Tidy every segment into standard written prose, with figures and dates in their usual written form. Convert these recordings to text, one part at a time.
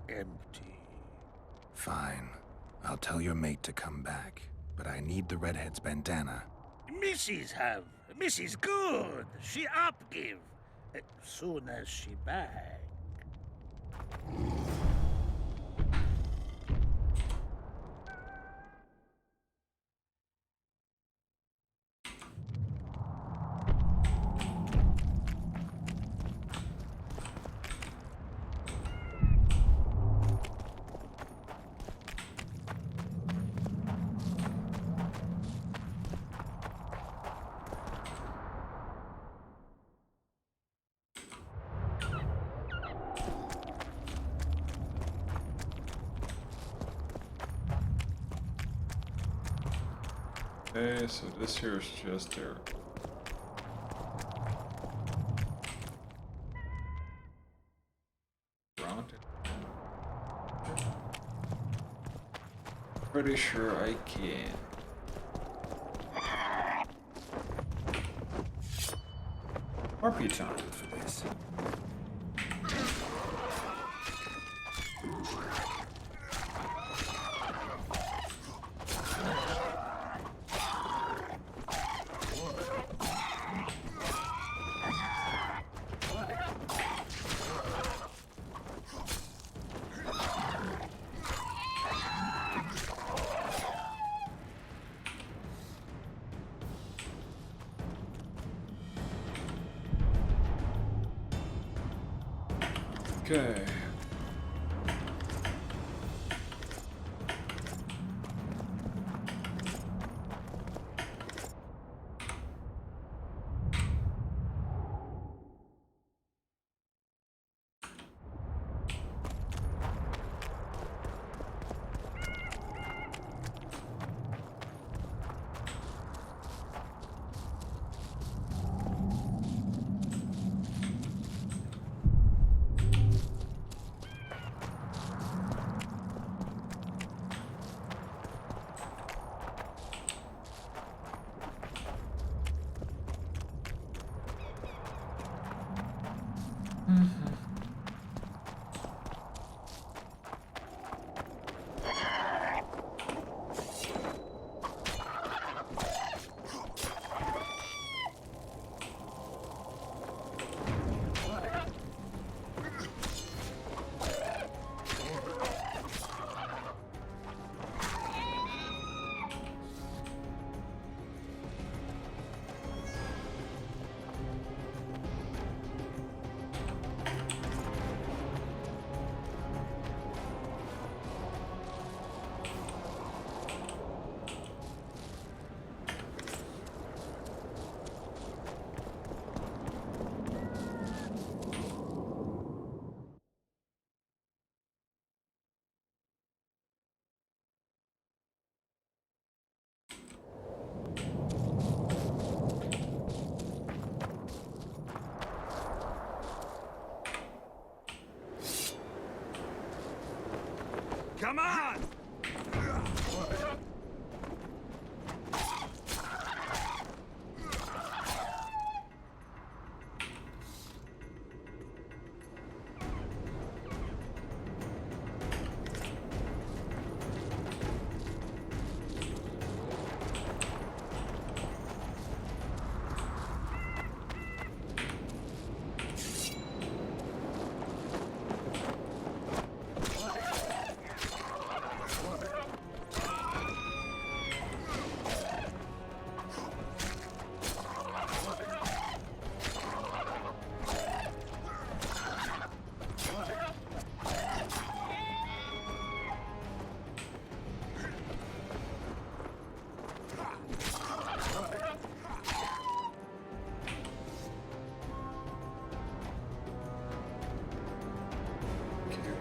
empty. Fine. I'll tell your mate to come back. But I need the redhead's bandana. Mrs. have. Mrs. Good. She upgive. Soon as she back. Okay, so this here is just there. Round it. Pretty sure I can. RP time for this. Okay. Come on!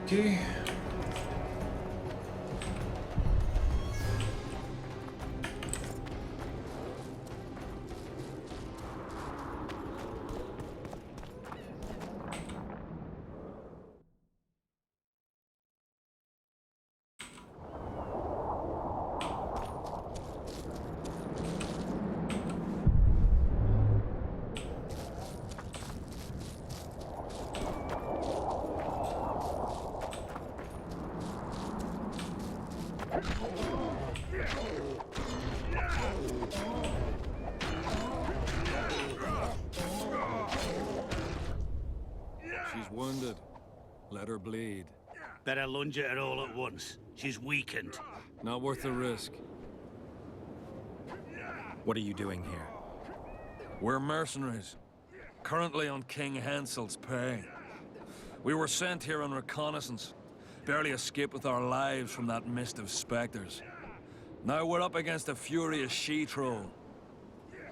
Okay. She's wounded. Let her bleed. Better lunge at her all at once. She's weakened. Not worth the risk. What are you doing here? We're mercenaries. Currently on King Hansel's pay. We were sent here on reconnaissance. Barely escaped with our lives from that mist of specters. Now we're up against a furious she-troll.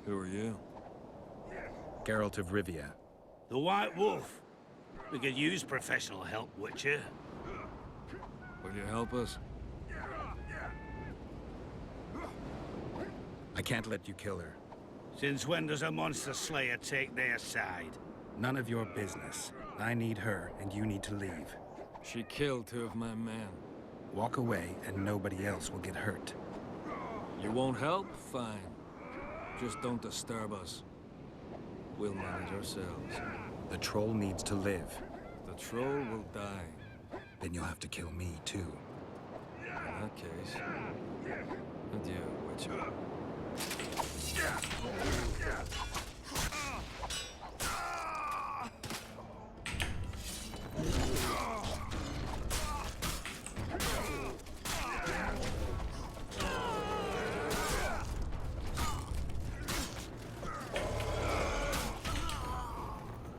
Who are you? Geralt of Rivia. The White Wolf. We could use professional help, Witcher. Will you help us? I can't let you kill her. Since when does a monster slayer take their side? None of your business. I need her, and you need to leave. She killed 2 of my men. Walk away, and nobody else will get hurt. You won't help? Fine. Just don't disturb us. We'll manage ourselves. The troll needs to live. The troll will die. Then you'll have to kill me, too. In that case... Adieu, Witcher.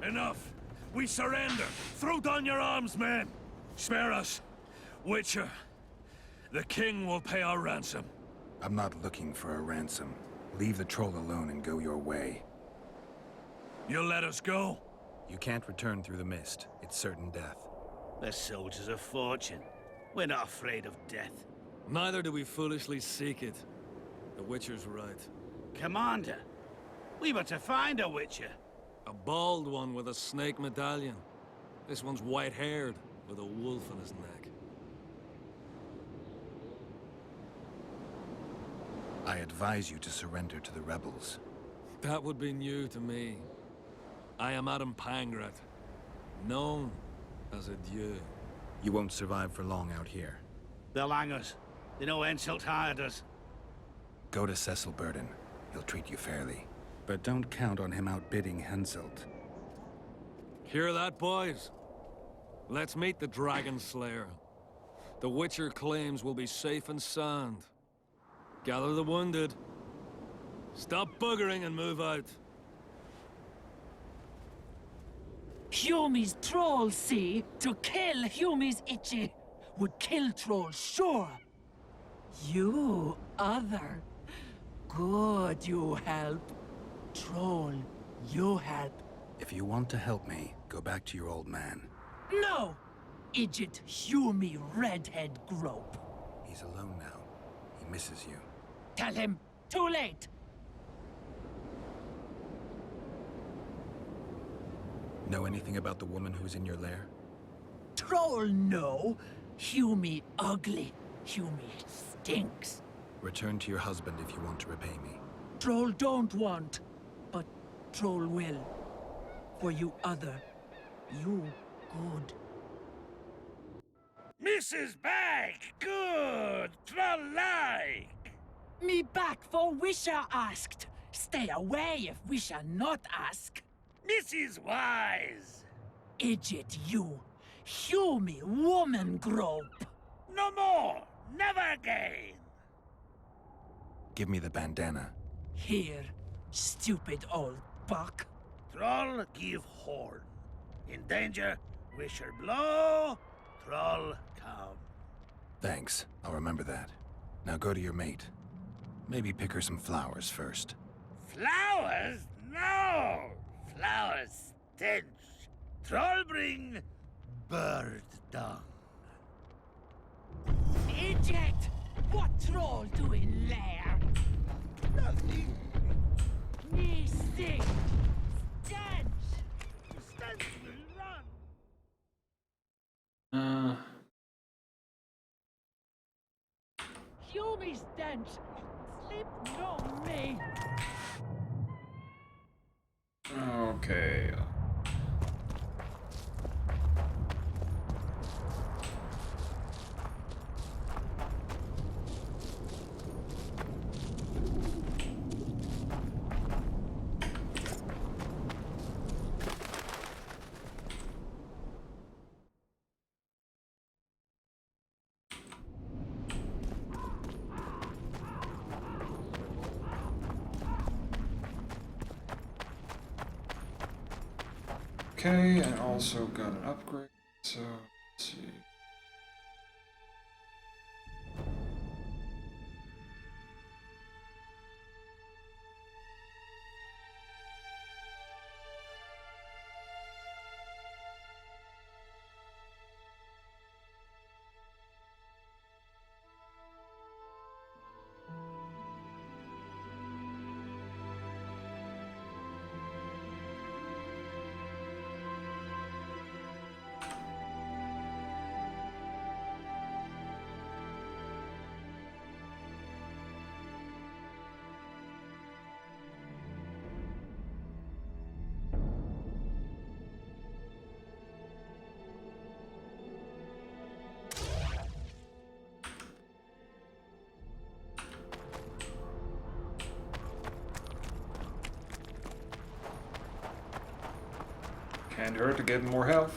Enough! We surrender! Throw down your arms, men! Spare us! Witcher, the king will pay our ransom. I'm not looking for a ransom. Leave the troll alone and go your way. You'll let us go? You can't return through the mist. It's certain death. We're soldiers of fortune. We're not afraid of death. Neither do we foolishly seek it. The Witcher's right. Commander, we were to find a Witcher. A bald one with a snake medallion. This one's white-haired, with a wolf on his neck. I advise you to surrender to the rebels. That would be new to me. I am Adam Pangrat, known as a Dieu. You won't survive for long out here. They'll hang us. They know Henselt hired us. Go to Cecil Burden. He'll treat you fairly. But don't count on him outbidding Henselt. Hear that, boys? Let's meet the Dragon Slayer. The Witcher claims we'll be safe and sound. Gather the wounded. Stop buggering and move out. Humi's troll, see? To kill Humi's itchy would kill troll, sure. You, other. Good, you help. Troll, you help. If you want to help me, go back to your old man. No! Idjit Humi redhead grope. He's alone now. He misses you. Tell him, too late. Know anything about the woman who's in your lair? Troll, no. Humi ugly. Humi stinks. Return to your husband if you want to repay me. Troll don't want, but Troll will. For you other, you good. Mrs. Back! Good! Troll-like! Me back for Wisha asked. Stay away if Wisha not ask. Mrs. Wise! Idjit you. Humi woman grope. No more! Never again! Give me the bandana. Here, stupid old buck. Troll give horn. In danger, wisher blow, troll come. Thanks. I'll remember that. Now go to your mate. Maybe pick her some flowers first. Flowers? No! Flowers stench. Troll bring bird dung. Idjit! What troll doing lair? Nothing. Me stink. Stench! Stench will run. Humi stench. Sleep no me. Okay. Okay, and also got an upgrade, so let's see. Can't hurt to get more health.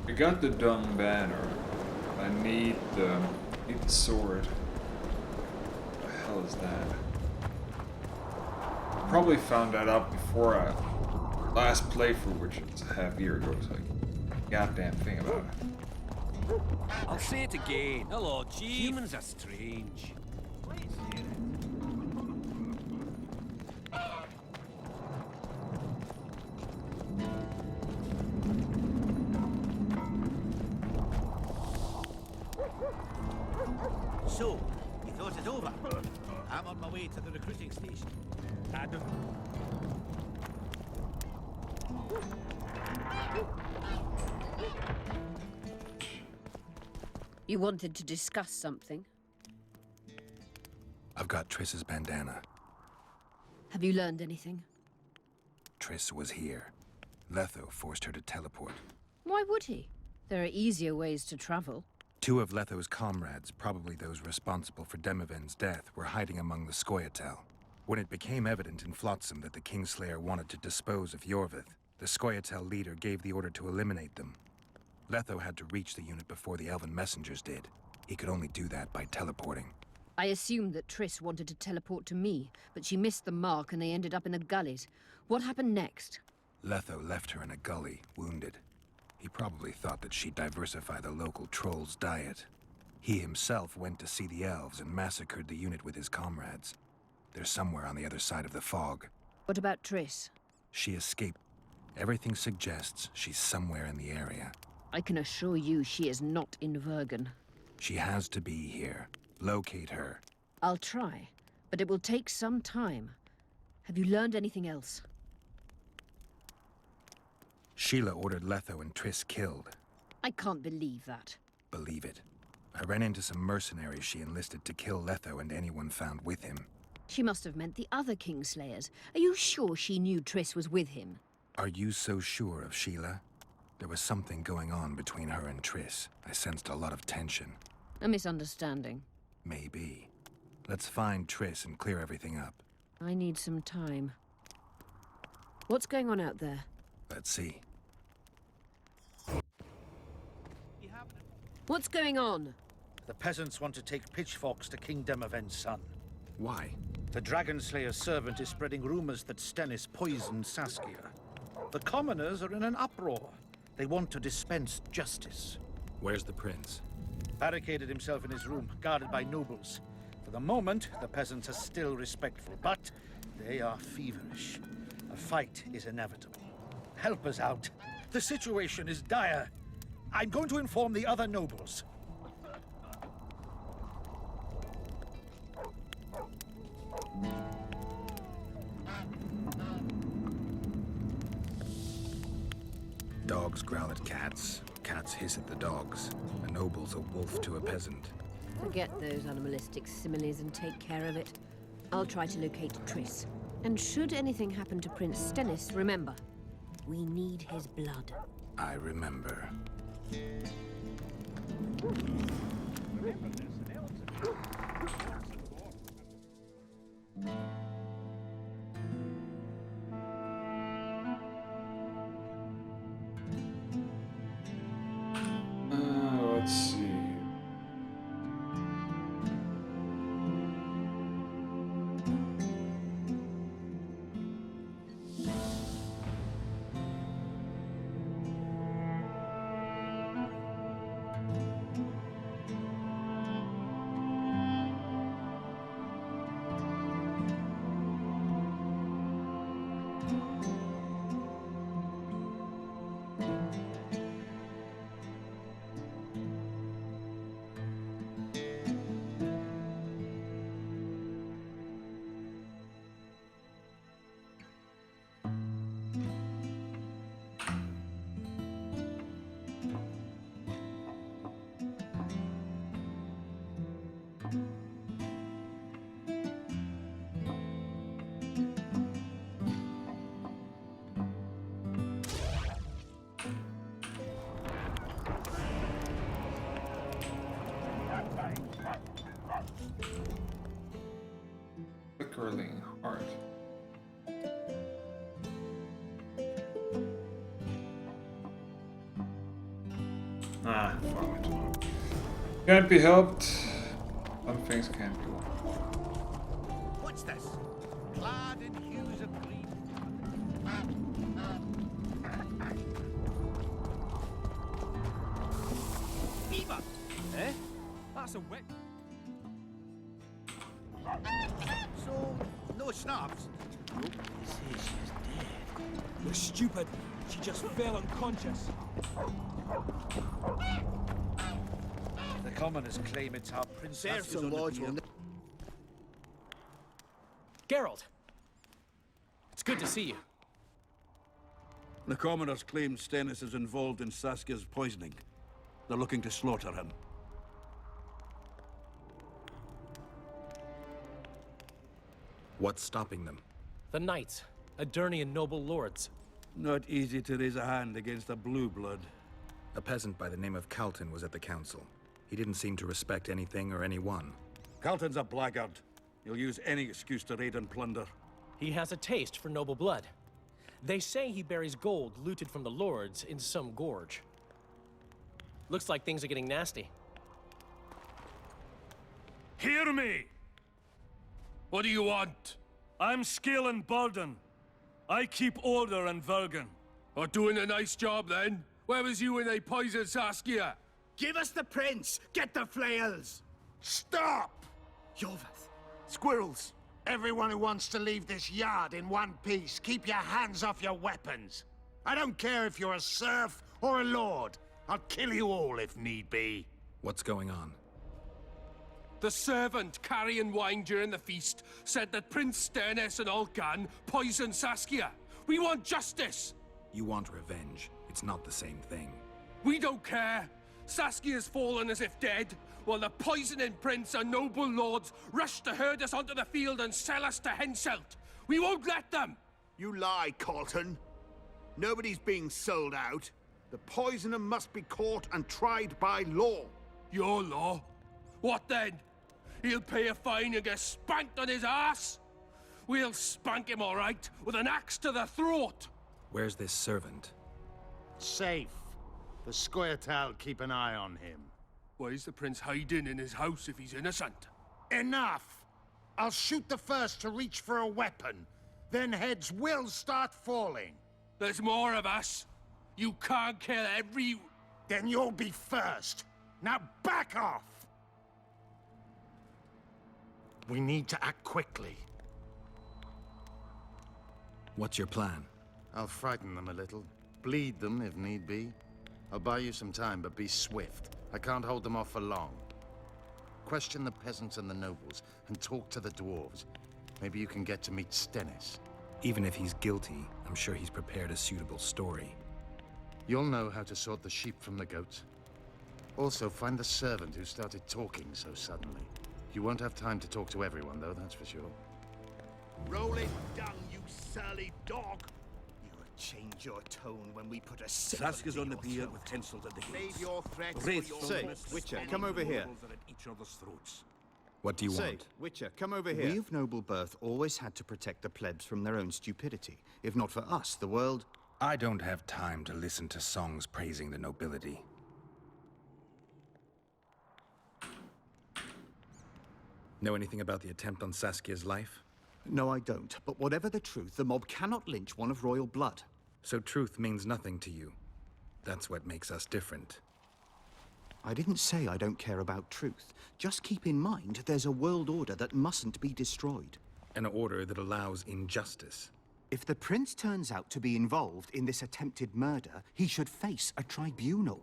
I got the dung banner. I need the sword. What the hell is that? I probably found that out before I last playthrough, which was a half year ago. So goddamn thing about it. I'll say it again. Hello, Chief. Humans are strange. So, you thought it over? I'm on my way to the recruiting station. Adam. You wanted to discuss something? I've got Triss's bandana. Have you learned anything? Triss was here. Letho forced her to teleport. Why would he? There are easier ways to travel. 2 of Letho's comrades, probably those responsible for Demoven's death, were hiding among the Scoia'tael. When it became evident in Flotsam that the Kingslayer wanted to dispose of Yorvith, the Scoia'tael leader gave the order to eliminate them. Letho had to reach the unit before the Elven messengers did. He could only do that by teleporting. I assumed that Triss wanted to teleport to me, but she missed the mark and they ended up in the gullies. What happened next? Letho left her in a gully, wounded. He probably thought that she'd diversify the local trolls' diet. He himself went to see the elves and massacred the unit with his comrades. They're somewhere on the other side of the fog. What about Triss? She escaped. Everything suggests she's somewhere in the area. I can assure you she is not in Vergen. She has to be here. Locate her. I'll try, but it will take some time. Have you learned anything else? Sheila ordered Letho and Triss killed. I can't believe that. Believe it. I ran into some mercenaries she enlisted to kill Letho and anyone found with him. She must have meant the other Kingslayers. Are you sure she knew Triss was with him? Are you so sure of Sheila? There was something going on between her and Triss. I sensed a lot of tension. A misunderstanding. Maybe. Let's find Triss and clear everything up. I need some time. What's going on out there? Let's see. What's going on? The peasants want to take pitchforks to King Demoven's son. Why? The Dragonslayer's servant is spreading rumors that Stennis poisoned Saskia. The commoners are in an uproar. They want to dispense justice. Where's the prince? Barricaded himself in his room, guarded by nobles. For the moment, the peasants are still respectful, but they are feverish. A fight is inevitable. Help us out. The situation is dire. I'm going to inform the other nobles. Dogs growl at cats. Cats hiss at the dogs. A noble's a wolf to a peasant. Forget those animalistic similes and take care of it. I'll try to locate Triss. And should anything happen to Prince Stennis, remember, we need his blood. I remember. Let's see. Flickering heart. Ah, fuck it. Can't be helped. Some things can't be won. What's this? Clad in hues of green. Beaver! Eh? That's a wet. So, no schnapps. They say she's dead. You're stupid. She just fell unconscious. The commoners claim it's our princess. Serfs and lords will. Geralt! It's good to see you. The commoners claim Stennis is involved in Saskia's poisoning. They're looking to slaughter him. What's stopping them? The knights, Adernian noble lords. Not easy to raise a hand against a blue blood. A peasant by the name of Calton was at the council. He didn't seem to respect anything or anyone. Calton's a blackguard. He'll use any excuse to raid and plunder. He has a taste for noble blood. They say he buries gold looted from the lords in some gorge. Looks like things are getting nasty. Hear me! What do you want? I'm Skill and Burden. I keep order in Vergen. Or doing a nice job then? Where was you when they poisoned Saskia? Give us the prince! Get the flails! Stop! Yorvith! Squirrels! Everyone who wants to leave this yard in one piece, keep your hands off your weapons. I don't care if you're a serf or a lord. I'll kill you all if need be. What's going on? The servant carrying wine during the feast said that Prince Stennis and Olcan poisoned Saskia. We want justice! You want revenge. It's not the same thing. We don't care. Saskia's fallen as if dead, while the poisoning prince and noble lords rush to herd us onto the field and sell us to Henselt. We won't let them! You lie, Colton. Nobody's being sold out. The poisoner must be caught and tried by law. Your law? What then? He'll pay a fine and get spanked on his ass? We'll spank him all right, with an axe to the throat! Where's this servant? Safe. The Scoia'tael keep an eye on him. Why is the prince hiding in his house if he's innocent? Enough! I'll shoot the first to reach for a weapon. Then heads will start falling. There's more of us. You can't kill every... Then you'll be first. Now back off! We need to act quickly. What's your plan? I'll frighten them a little. Bleed them if need be. I'll buy you some time, but be swift. I can't hold them off for long. Question the peasants and the nobles, and talk to the dwarves. Maybe you can get to meet Stennis. Even if he's guilty, I'm sure he's prepared a suitable story. You'll know how to sort the sheep from the goats. Also, find the servant who started talking so suddenly. You won't have time to talk to everyone, though, that's for sure. Roll it down, you surly dog! You're a Change your tone when we put a sickle Saskia's to on the your pier throat. with Hensel at the gates. Save your threats Wraith for your from hooks the Witcher, smelling come over here. nobles are at each other's throats. What do you Say, want? Witcher, come over here. We of noble birth always had to protect the plebs from their own stupidity. If not for us, the world... I don't have time to listen to songs praising the nobility. Know anything about the attempt on Saskia's life? No, I don't. But whatever the truth, the mob cannot lynch one of royal blood. So truth means nothing to you. That's what makes us different. I didn't say I don't care about truth. Just keep in mind there's a world order that mustn't be destroyed. An order that allows injustice. If the prince turns out to be involved in this attempted murder, he should face a tribunal.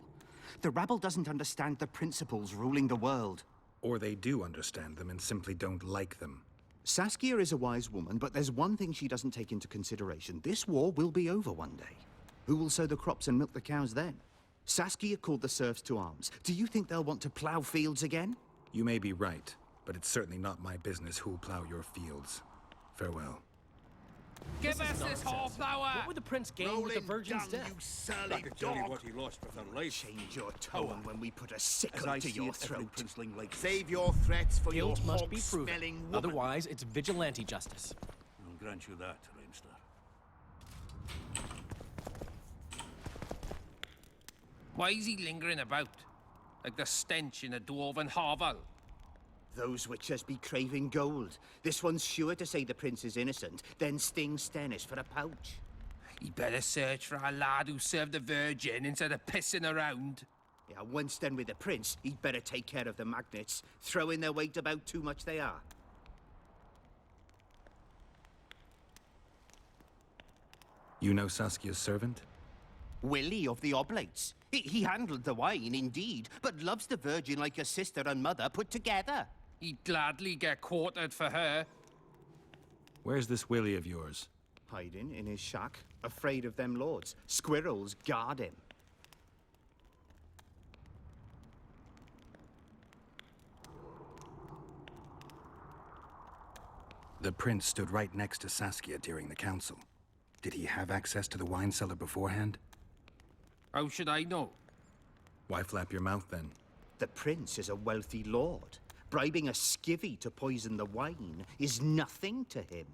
The rabble doesn't understand the principles ruling the world. Or they do understand them and simply don't like them. Saskia is a wise woman, but there's one thing she doesn't take into consideration. This war will be over one day. Who will sow the crops and milk the cows then? Saskia called the serfs to arms. Do you think they'll want to plow fields again? You may be right, but it's certainly not my business who'll plow your fields. Farewell. Give us this whore-flower! What would the prince gain with the virgin's death? You surly I could tell you dog! what he lost with her life. Change your tone when we put a As sickle I to see your it, every throat. princeling likes Save your threats for Guilt your must be proven. hog-smelling woman. Otherwise, it's vigilante justice. I'll grant you that, Reinster. Why is he lingering about? Like the stench in a dwarven hovel? Those witches be craving gold. This one's sure to say the prince is innocent, then sting Stennis for a pouch. He better search for a lad who served the Virgin instead of pissing around. Yeah, once done with the prince, he'd better take care of the magnets. Throwing their weight about too much they are. You know Saskia's servant? Willie of the Oblates. He handled the wine, indeed, but loves the Virgin like a sister and mother put together. He'd gladly get quartered for her. Where's this Willie of yours? Hiding in his shack, afraid of them lords. Squirrels guard him. The prince stood right next to Saskia during the council. Did he have access to the wine cellar beforehand? How should I know? Why flap your mouth then? The prince is a wealthy lord. Bribing a skivvy to poison the wine is nothing to him.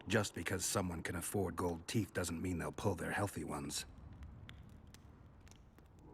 Just because someone can afford gold teeth doesn't mean they'll pull their healthy ones.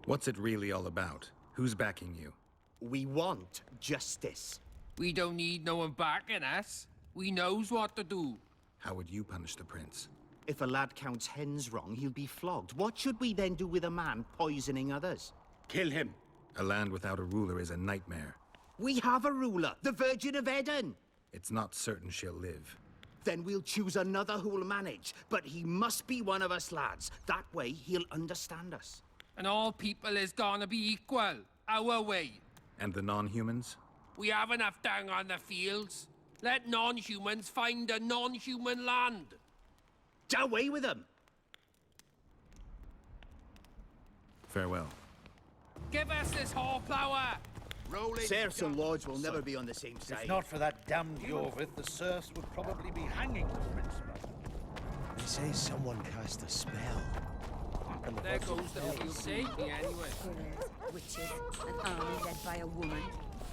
What's it really all about? Who's backing you? We want justice. We don't need no one backing us. We knows what to do. How would you punish the prince? If a lad counts hens wrong, he'll be flogged. What should we then do with a man poisoning others? Kill him. A land without a ruler is a nightmare. We have a ruler, the Virgin of Eden. It's not certain she'll live. Then we'll choose another who'll manage. But he must be one of us lads. That way, he'll understand us. And all people is gonna be equal. Our way. And the non-humans? We have enough down on the fields. Let non-humans find a non-human land. Away with them! Farewell. Give us this whore-flower! Serfs and lords will never be on the same side. If not for that damned Yorvith, the serfs would probably be hanging the prince. They say someone cast a spell. There goes the field safety anyway. Witches, an army led by a woman.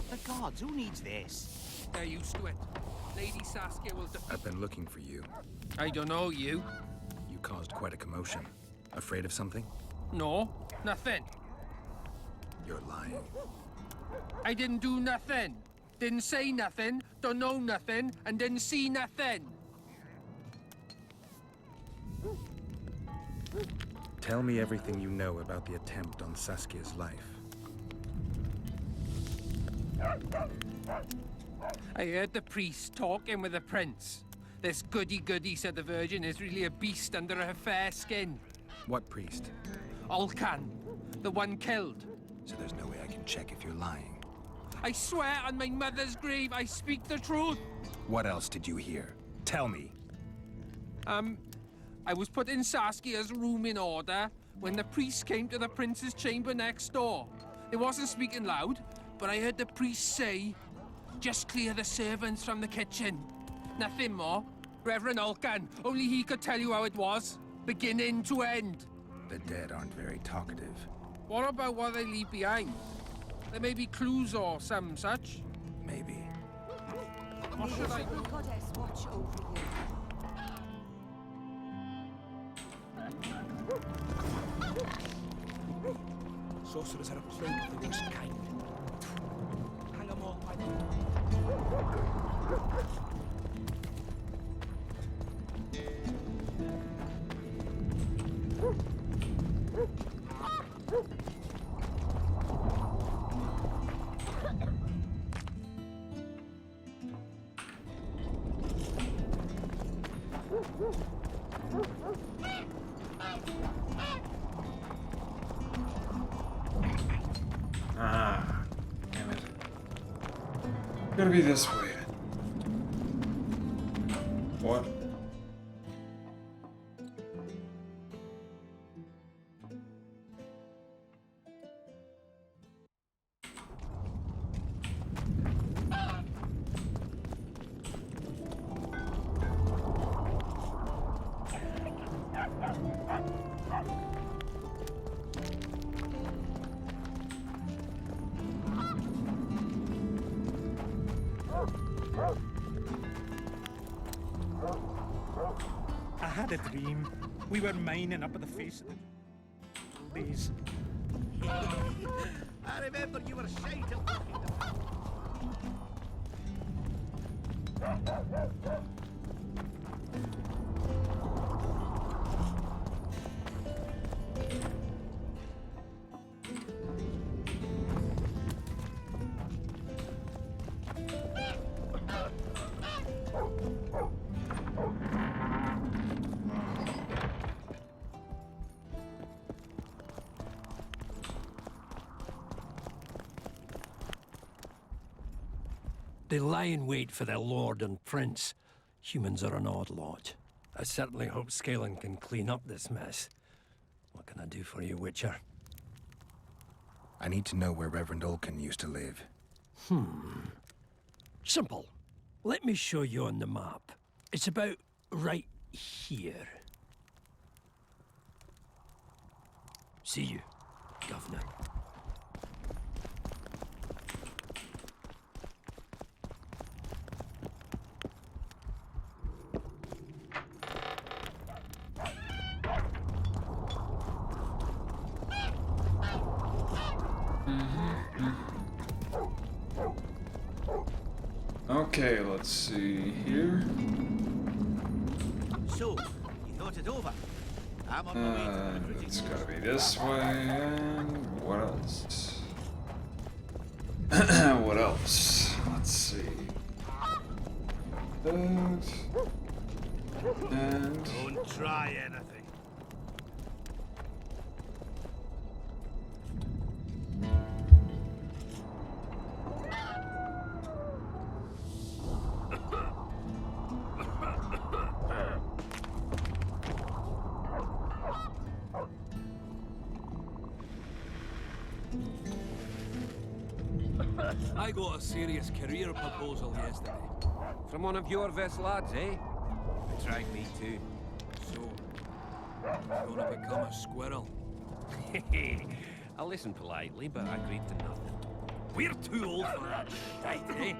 The gods, who needs this? They're used to it. Lady Saskia will defeat. I've been looking for you. I don't know you. You caused quite a commotion. Afraid of something? No, nothing. You're lying. I didn't do nothing. Didn't say nothing, don't know nothing, and didn't see nothing. Tell me everything you know about the attempt on Saskia's life. I heard the priest talking with the prince. This goody-goody said the Virgin is really a beast under her fair skin. What priest? Olcan, the one killed. So there's no way I can check if you're lying. I swear on my mother's grave I speak the truth. What else did you hear? Tell me. I was put in Saskia's room in order when the priest came to the prince's chamber next door. It wasn't speaking loud, but I heard the priest say, "Just clear the servants from the kitchen." Nothing more. Reverend Olcan, only he could tell you how it was. beginning to end. The dead aren't very talkative. What about what they leave behind? There may be clues or some such. Maybe. What should I do? Goddess watch over you. Sorcerers are a plague of the worst kind. Hang 'em all, my Ah, damn it. Gotta be this way. What? I had a dream. We were mining up at the face of the blaze. I remember you were shy to look They lie in wait for their lord and prince. Humans are an odd lot. I certainly hope Scalan can clean up this mess. What can I do for you, Witcher? I need to know where Reverend Olkin used to live. Simple. Let me show you on the map. It's about right here. See you, Governor. Okay, let's see here. So, you thought it over? I'm on my way to the recruiting It's gotta be post. this way, and what else? What else? Let's see. That. And... Don't try anything. I got a serious career proposal yesterday. From one of your vest lads, eh? They tried me too. So, you gonna become a squirrel? I listened politely, but I agreed to nothing. We're too old for that shite, eh?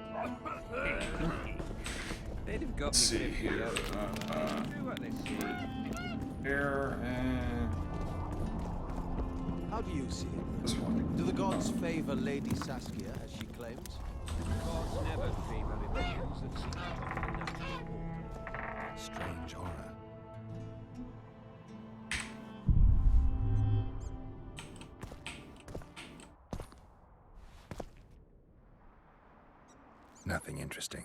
They'd have got Let's me see 50 here. out. Do what they say. Here, and... How do you see it? this one. Do the gods favor Lady Saskia, as she claims? Gods never favor rebellions that seek the natural order. Strange aura. Nothing interesting.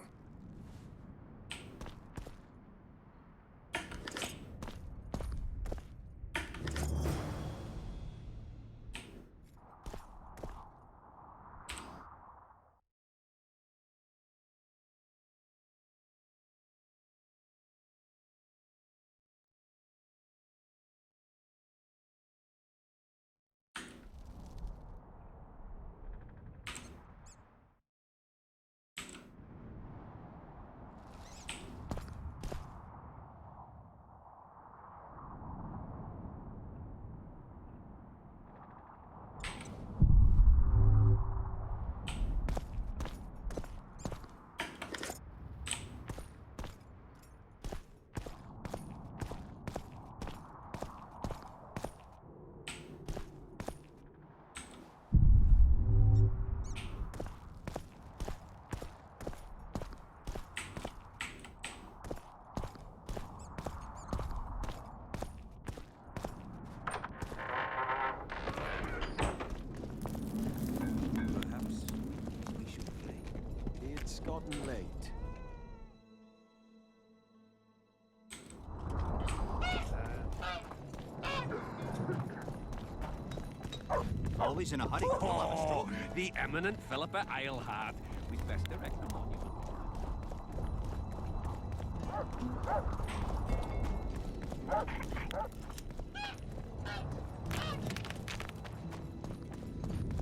always in a hurry. We'll have a stroke. The eminent Philippa Eilhard. We'd best erect a monument.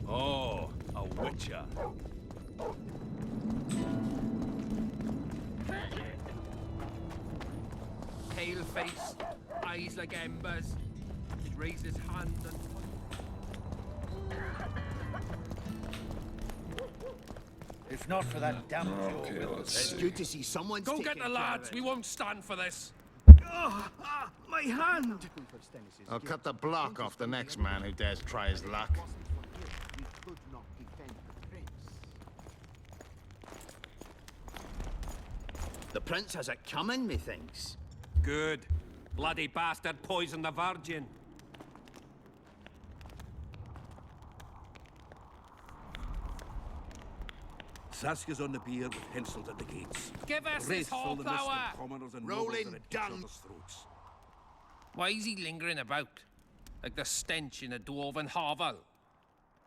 Oh, a witcher. Pale face, eyes like embers. He raised his hand and... If not for that damn Okay, let's It's see. good to see someone's Go get taking the care lads. of We it. won't stand for this. My hand! I'll cut the block off the next man who dares try his luck. We could not defend the prince. The prince has it coming, methinks. Good. Bloody bastard poisoned the Virgin. Saskia's on the pier with Henselt at the gates. Give us this Wraiths fill the mist whole of flower. commoners and Rolling nobles at dung. each other's throats. Why is he lingering about? Like the stench in a dwarven hovel.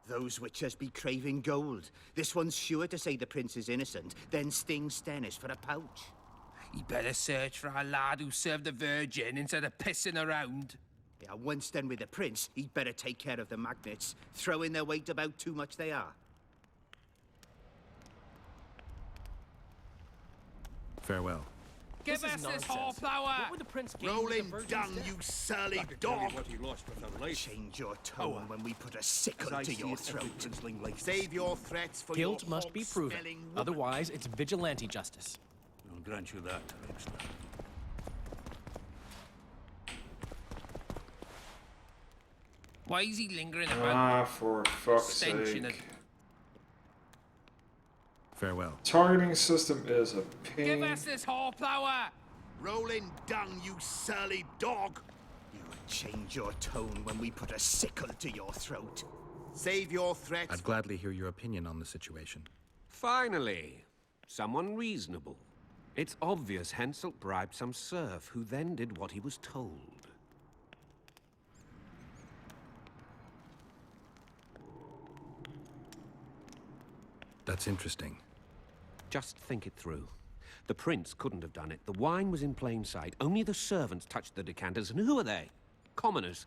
Those witches be craving gold. This one's sure to say the prince is innocent, then sting Stennis for a pouch. He better search for a lad who served the Virgin instead of pissing around. Yeah, once done with the prince, he'd better take care of the magnets. Throwing their weight about too much they are. Farewell. Give This us is this nonsense. whole What flower. would the prince gain with Rolling the Virgin's dung, death? you surly I can tell you dog! what he lost with her life. Change your tone when we put a sickle As I to see your it, every throat. princeling likes Save your threats for Guilt your must be proven. hog-smelling woman. Otherwise, it's vigilante justice. I'll grant you that, Rexler. Why is he lingering about? Ah, for fuck's Stench in sake. Farewell. Targeting system is a Give pain. us this whole flower. Rolling dung, you surly dog! You change your tone when we put a sickle to your throat. Save your threats. I'd gladly hear your opinion on the situation. Finally, someone reasonable. It's obvious Henselt bribed some serf who then did what he was told. That's interesting. Just think it through. The prince couldn't have done it. The wine was in plain sight. Only the servants touched the decanters, and who are they? Commoners.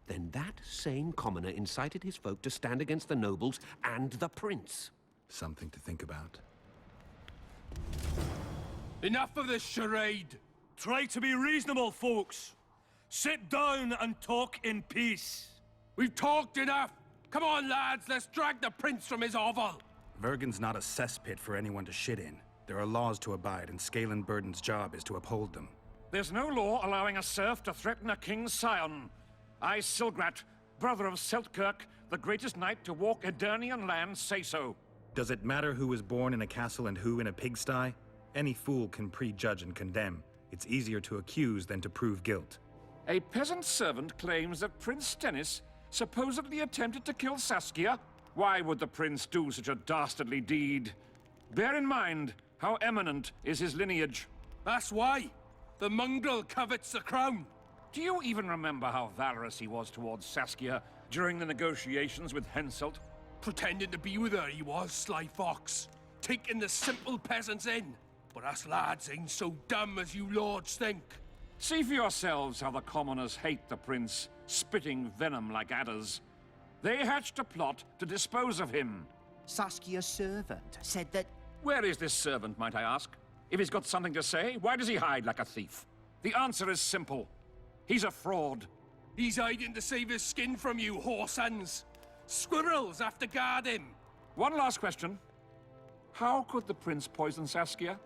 Then that same commoner incited his folk to stand against the nobles and the prince. Something to think about. Enough of this charade. Try to be reasonable, folks. Sit down and talk in peace. We've talked enough. Come on, lads. Let's drag the prince from his hovel. Vergen's not a cesspit for anyone to shit in. There are laws to abide, and Scalen Burden's job is to uphold them. There's no law allowing a serf to threaten a king's scion. I, Silgrat, brother of Seltkirk, the greatest knight to walk Edirnian land, say so. Does it matter who was born in a castle and who in a pigsty? Any fool can prejudge and condemn. It's easier to accuse than to prove guilt. A peasant servant claims that Prince Stennis supposedly attempted to kill Saskia. Why would the prince do such a dastardly deed? Bear in mind how eminent is his lineage. That's why. The mongrel covets the crown. Do you even remember how valorous he was towards Saskia during the negotiations with Henselt? Pretending to be with her, he was, sly fox. Taking the simple peasants in. But us lads ain't so dumb as you lords think. See for yourselves how the commoners hate the prince, spitting venom like adders. They hatched a plot to dispose of him. Saskia's servant said that... Where is this servant, might I ask? If he's got something to say, why does he hide like a thief? The answer is simple. He's a fraud. He's hiding to save his skin from you, whoresons. Squirrels have to guard him. One last question. How could the prince poison Saskia?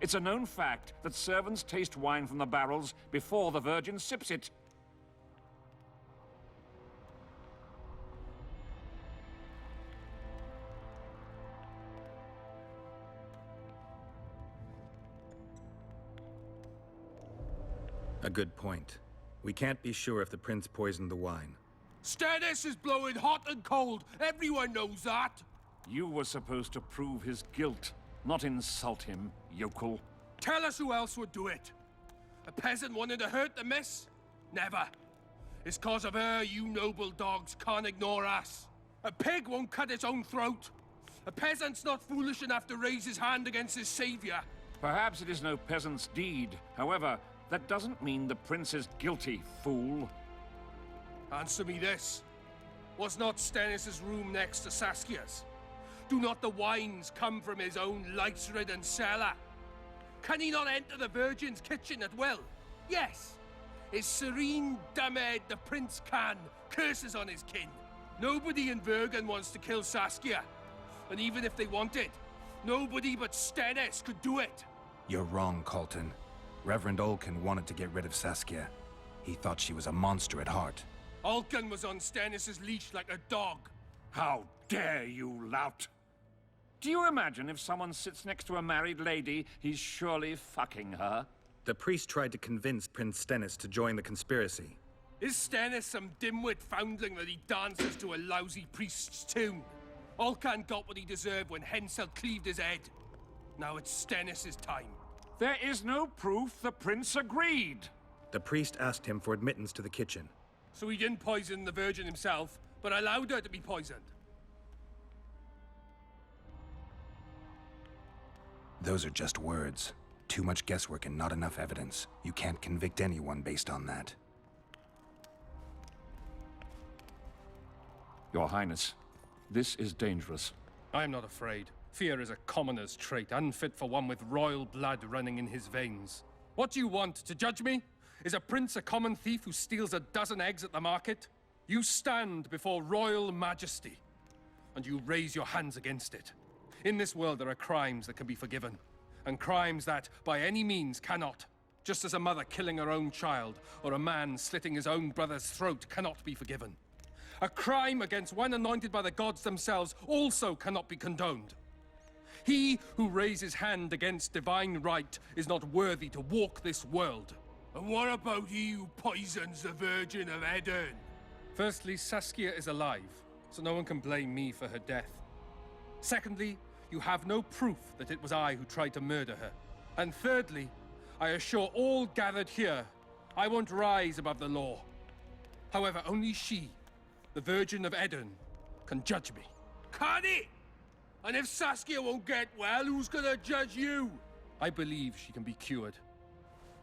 It's a known fact that servants taste wine from the barrels before the Virgin sips it. A good point. We can't be sure if the prince poisoned the wine. Stennis is blowing hot and cold. Everyone knows that. You were supposed to prove his guilt, not insult him, yokel. Tell us who else would do it. A peasant wanting to hurt the miss? Never. It's cause of her you noble dogs can't ignore us. A pig won't cut its own throat. A peasant's not foolish enough to raise his hand against his savior. Perhaps it is no peasant's deed. However, that doesn't mean the prince is guilty, fool. Answer me this. Was not Stennis' room next to Saskia's? Do not the wines come from his own lice-ridden cellar? Can he not enter the Virgin's kitchen at will? Yes. His serene dumbhead, the prince can, curses on his kin. Nobody in Vergen wants to kill Saskia. And even if they wanted, nobody but Stennis could do it. You're wrong, Colton. Reverend Olkin wanted to get rid of Saskia. He thought she was a monster at heart. Olkin was on Stennis' leash like a dog. How dare you, lout! Do you imagine if someone sits next to a married lady, he's surely fucking her? The priest tried to convince Prince Stennis to join the conspiracy. Is Stennis some dimwit foundling that he dances to a lousy priest's tune? Olcan got what he deserved when Hensel cleaved his head. Now it's Stennis' time. There is no proof the prince agreed. The priest asked him for admittance to the kitchen. So he didn't poison the Virgin himself, but allowed her to be poisoned. Those are just words. Too much guesswork and not enough evidence. You can't convict anyone based on that. Your Highness, this is dangerous. I am not afraid. Fear is a commoner's trait, unfit for one with royal blood running in his veins. What do you want, to judge me? Is a prince a common thief who steals a dozen eggs at the market? You stand before royal majesty, and you raise your hands against it. In this world there are crimes that can be forgiven, and crimes that, by any means, cannot. Just as a mother killing her own child, or a man slitting his own brother's throat cannot be forgiven. A crime against one anointed by the gods themselves also cannot be condoned. He who raises hand against divine right is not worthy to walk this world. And what about he who poisons the Virgin of Edern? Firstly, Saskia is alive, so no one can blame me for her death. Secondly, you have no proof that it was I who tried to murder her. And thirdly, I assure all gathered here, I won't rise above the law. However, only she, the Virgin of Edern, can judge me. Can he? And if Saskia won't get well, who's gonna judge you? I believe she can be cured.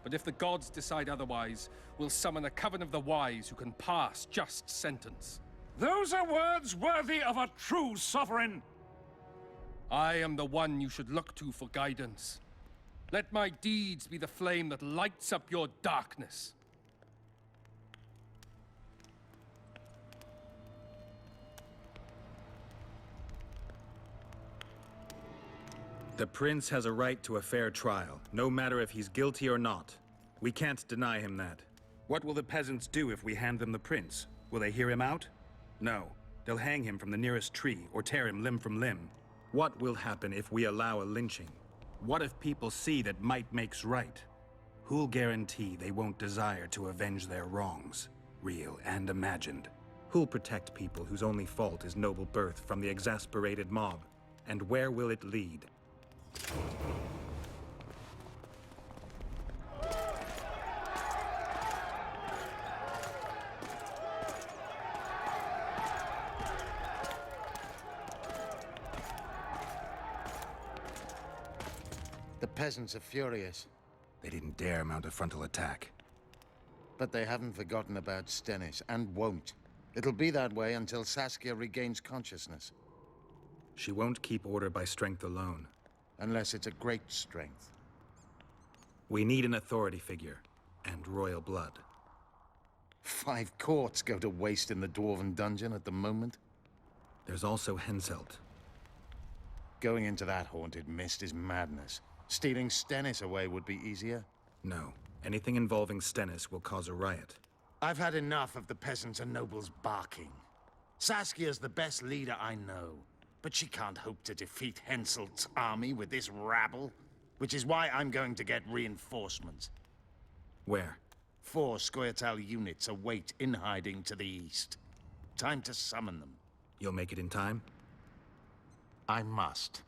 But if the gods decide otherwise, we'll summon a coven of the wise who can pass just sentence. Those are words worthy of a true sovereign. I am the one you should look to for guidance. Let my deeds be the flame that lights up your darkness. The prince has a right to a fair trial, no matter if he's guilty or not. We can't deny him that. What will the peasants do if we hand them the prince? Will they hear him out? No. They'll hang him from the nearest tree or tear him limb from limb. What will happen if we allow a lynching? What if people see that might makes right? Who'll guarantee they won't desire to avenge their wrongs, real and imagined? Who'll protect people whose only fault is noble birth from the exasperated mob? And where will it lead? The peasants are furious. They didn't dare mount a frontal attack. But they haven't forgotten about Stennis, and won't. It'll be that way until Saskia regains consciousness. She won't keep order by strength alone. Unless it's a great strength. We need an authority figure, and royal blood. 5 courts go to waste in the Dwarven dungeon at the moment. There's also Henselt. Going into that haunted mist is madness. Stealing Stennis away would be easier. No. Anything involving Stennis will cause a riot. I've had enough of the peasants and nobles barking. Saskia's the best leader I know. But she can't hope to defeat Henselt's army with this rabble, which is why I'm going to get reinforcements. Where? 4 Scoia'tael units await in hiding to the east. Time to summon them. You'll make it in time? I must.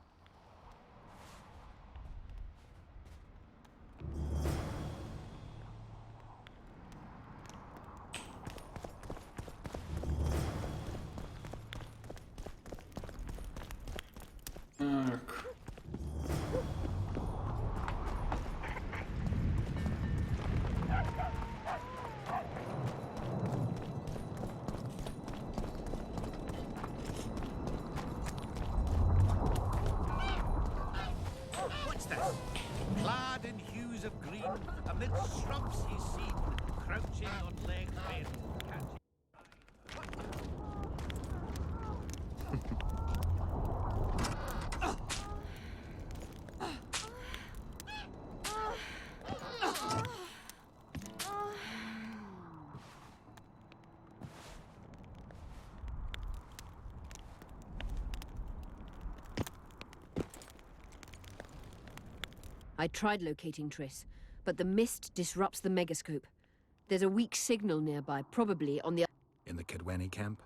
meadows of green, amidst shrubs he's seen, crouching on legs bent, catching. I tried locating Triss, but the mist disrupts the megascope. There's a weak signal nearby, probably on the... In the Kedweni camp?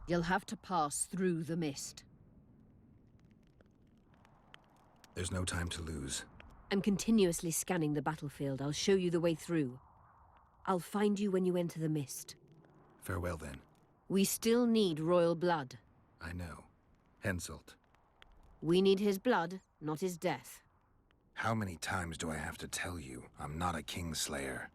You'll have to pass through the mist. There's no time to lose. I'm continuously scanning the battlefield. I'll show you the way through. I'll find you when you enter the mist. Farewell, then. We still need royal blood. I know. Henselt. We need his blood, not his death. How many times do I have to tell you I'm not a Kingslayer?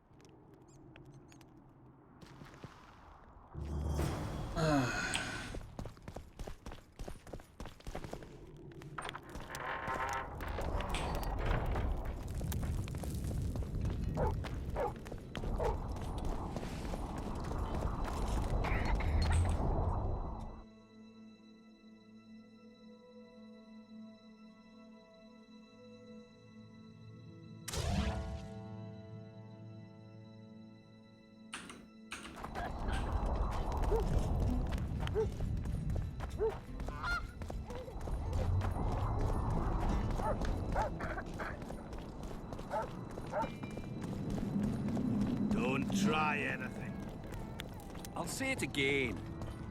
Don't try anything. I'll say it again.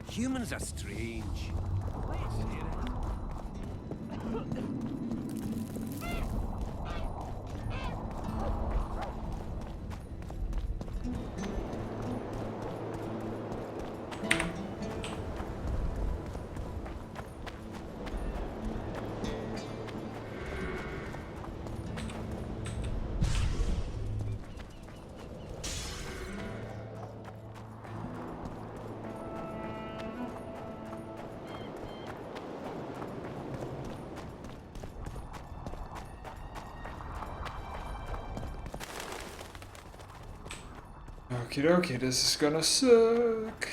Humans are strange. Okie dokie, this is gonna suck.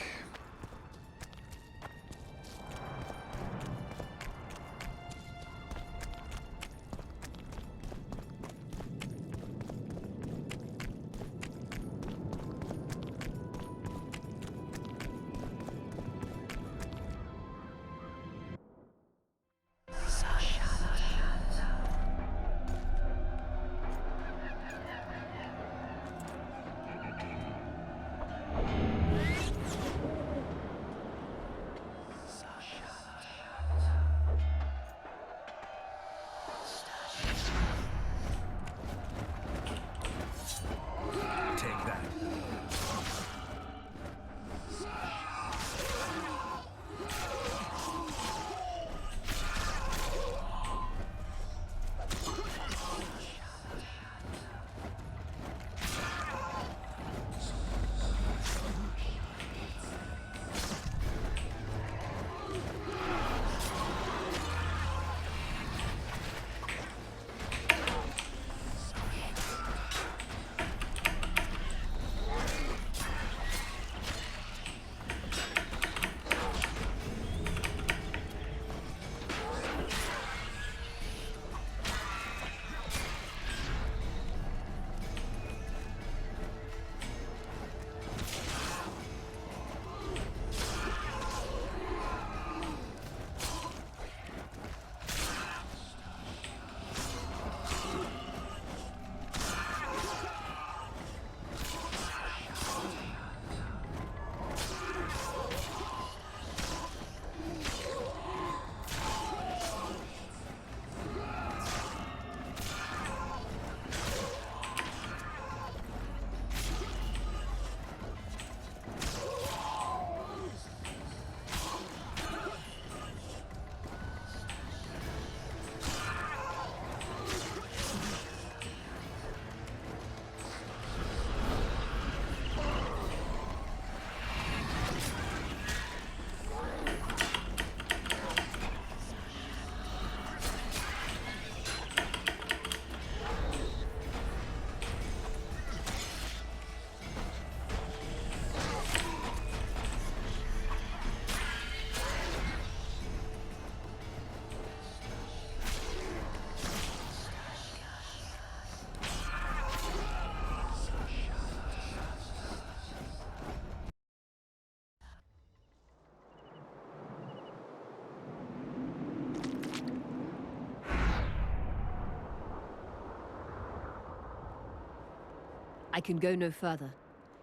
I can go no further.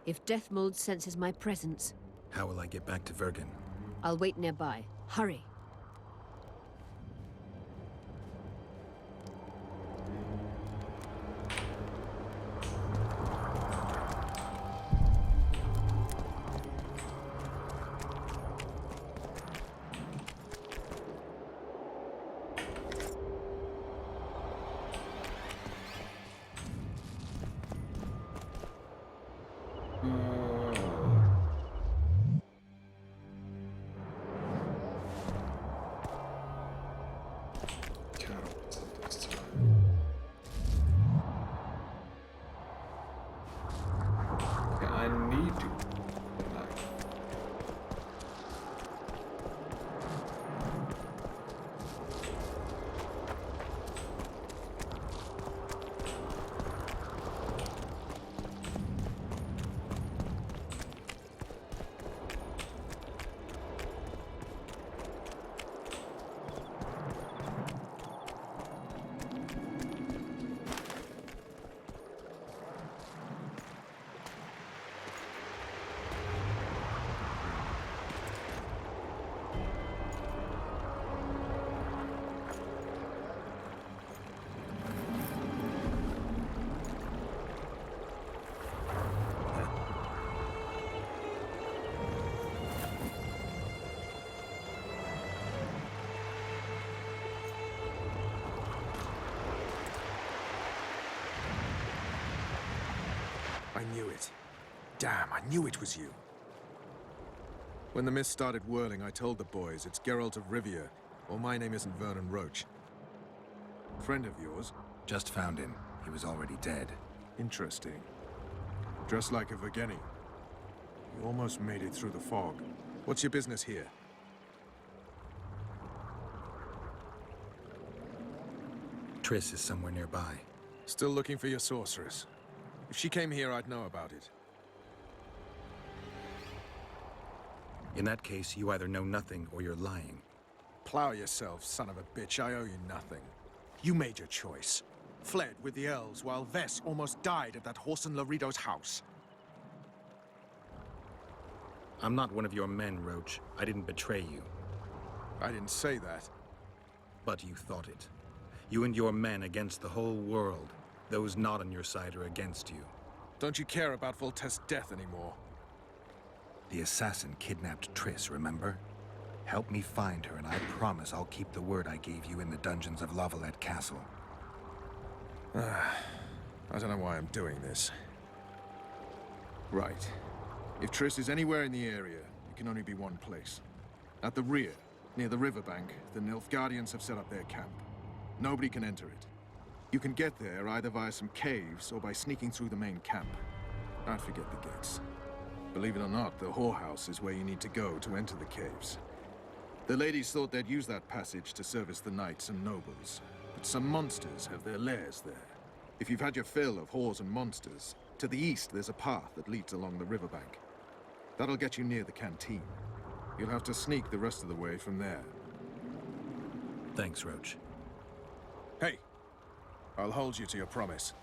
If Deathmold senses my presence, How will I get back to Vergen? I'll wait nearby. Hurry. I need to. I knew it. Damn, I knew it was you. When the mist started whirling, I told the boys it's Geralt of Rivia, or my name isn't Vernon Roach. Friend of yours? Just found him. He was already dead. Interesting. Dressed like a Vergeni. You almost made it through the fog. What's your business here? Triss is somewhere nearby. Still looking for your sorceress. If she came here, I'd know about it. In that case, you either know nothing or you're lying. Plow yourself, son of a bitch. I owe you nothing. You made your choice. Fled with the elves while Vess almost died at that Horson Laredo's house. I'm not one of your men, Roach. I didn't betray you. I didn't say that. But you thought it. You and your men against the whole world. Those not on your side are against you. Don't you care about Voltest's death anymore? The assassin kidnapped Triss, remember? Help me find her, and I promise I'll keep the word I gave you in the dungeons of Lavalette Castle. I don't know why I'm doing this. Right. If Triss is anywhere in the area, it can only be one place. At the rear, near the riverbank, the Nilfgaardians have set up their camp. Nobody can enter it. You can get there either via some caves or by sneaking through the main camp. I'd forget the gates. Believe it or not, the whorehouse is where you need to go to enter the caves. The ladies thought they'd use that passage to service the knights and nobles, but some monsters have their lairs there. If you've had your fill of whores and monsters, to the east there's a path that leads along the riverbank. That'll get you near the canteen. You'll have to sneak the rest of the way from there. Thanks, Roach. Hey! I'll hold you to your promise.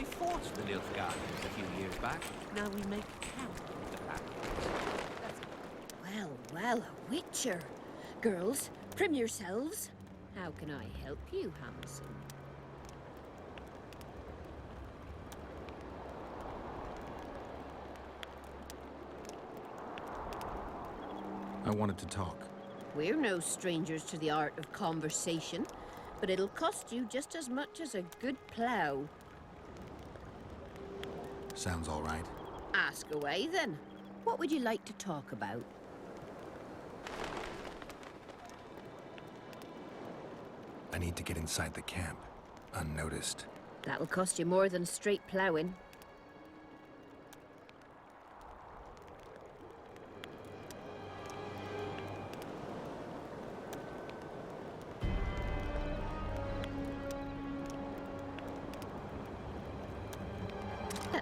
I fought the Nilfgaarders a few years back. Now we make camp with the pack. Well, well, a witcher. Girls, prim yourselves. How can I help you, Hamilton? I wanted to talk. We're no strangers to the art of conversation, but it'll cost you just as much as a good plough. Sounds all right. Ask away, then. What would you like to talk about? I need to get inside the camp, unnoticed. That'll cost you more than straight ploughing.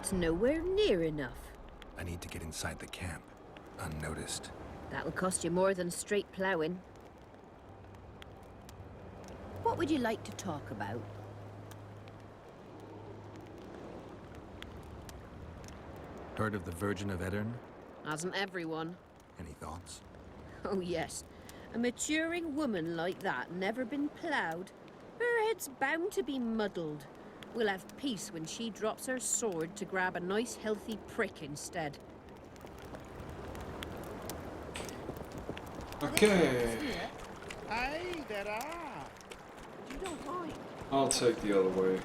That's nowhere near enough. I need to get inside the camp, unnoticed. That'll cost you more than straight ploughing. What would you like to talk about? Heard of the Virgin of Edirn? Hasn't everyone? Any thoughts? Oh, yes. A maturing woman like that never been ploughed. Her head's bound to be muddled. We'll have peace when she drops her sword to grab a nice healthy prick instead. Okay. Aye, there are. You don't mind. I'll take the other way.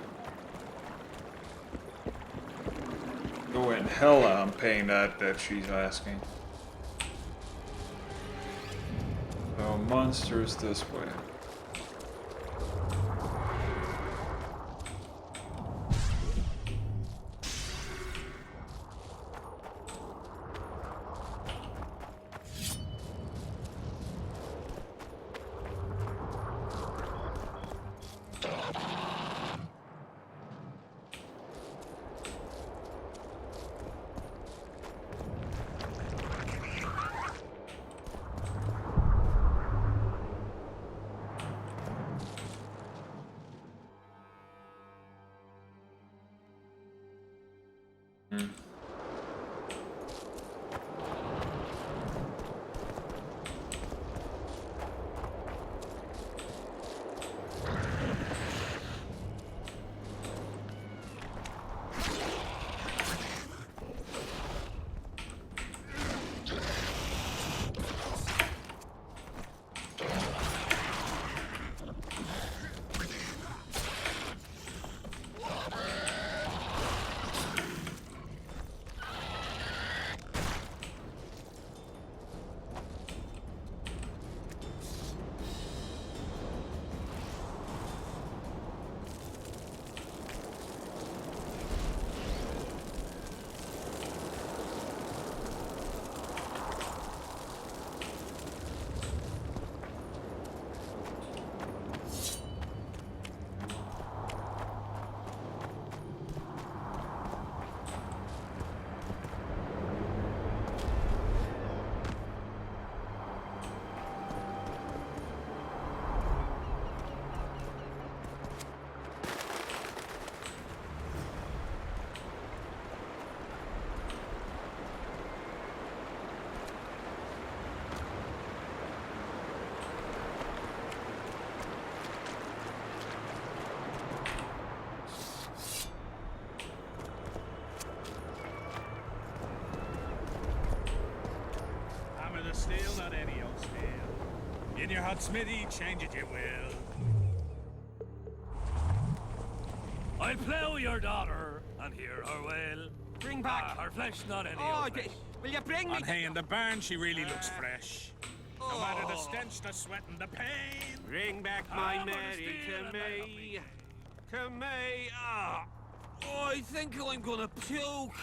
Go in. Hella, I'm paying that she's asking. So, monsters this way. Steel, not any old steel. In your hot smithy, change it you will. I'll plough your daughter and hear her wail. Bring back her flesh, not any Oh, old flesh. will you bring me? On hay in the barn, she really looks fresh. No matter the stench, the sweat, and the pain. Bring back my Mary to me. To me. Ah. Oh, I think I'm gonna puke.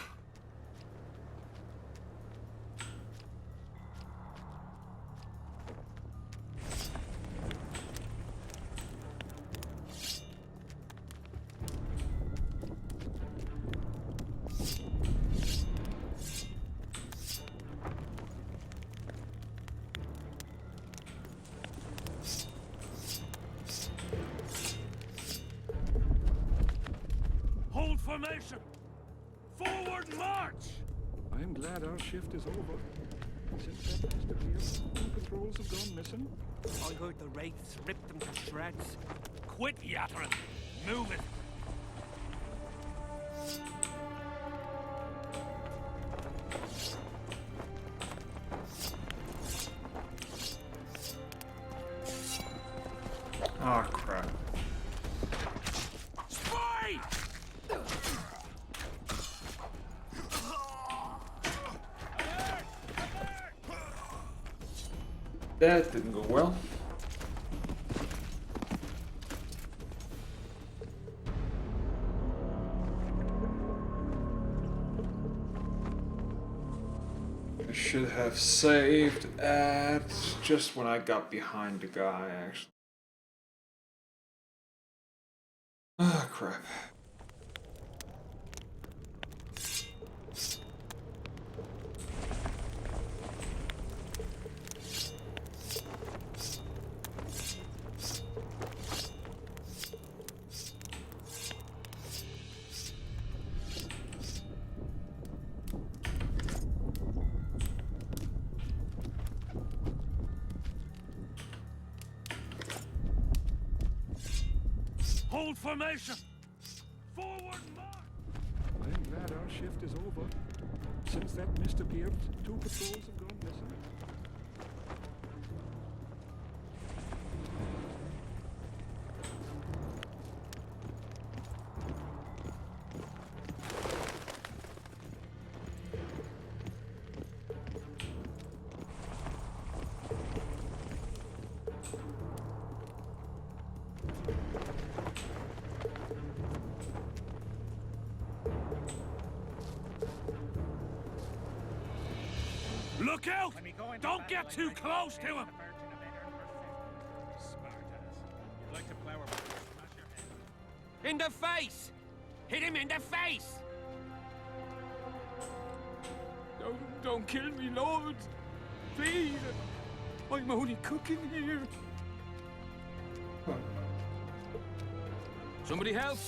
Hold Hold formation! Forward march! I'm glad our shift is over. Since that Mr. Pierce, two patrols have gone missing. I heard the wraiths ripped them to shreds. Quit yattering! Move it! Oh, crap. Spy! That didn't go well. I should have saved at just when I got behind the guy, actually. Ah, crap. Hold formation! Forward march! I'm glad our shift is over. Since that Mr. Pierce, two patrols have gone missing. Look out! Don't get too close to him! In the face! Hit him in the face! Don't kill me, Lord. Please. I'm only cooking here. Somebody help!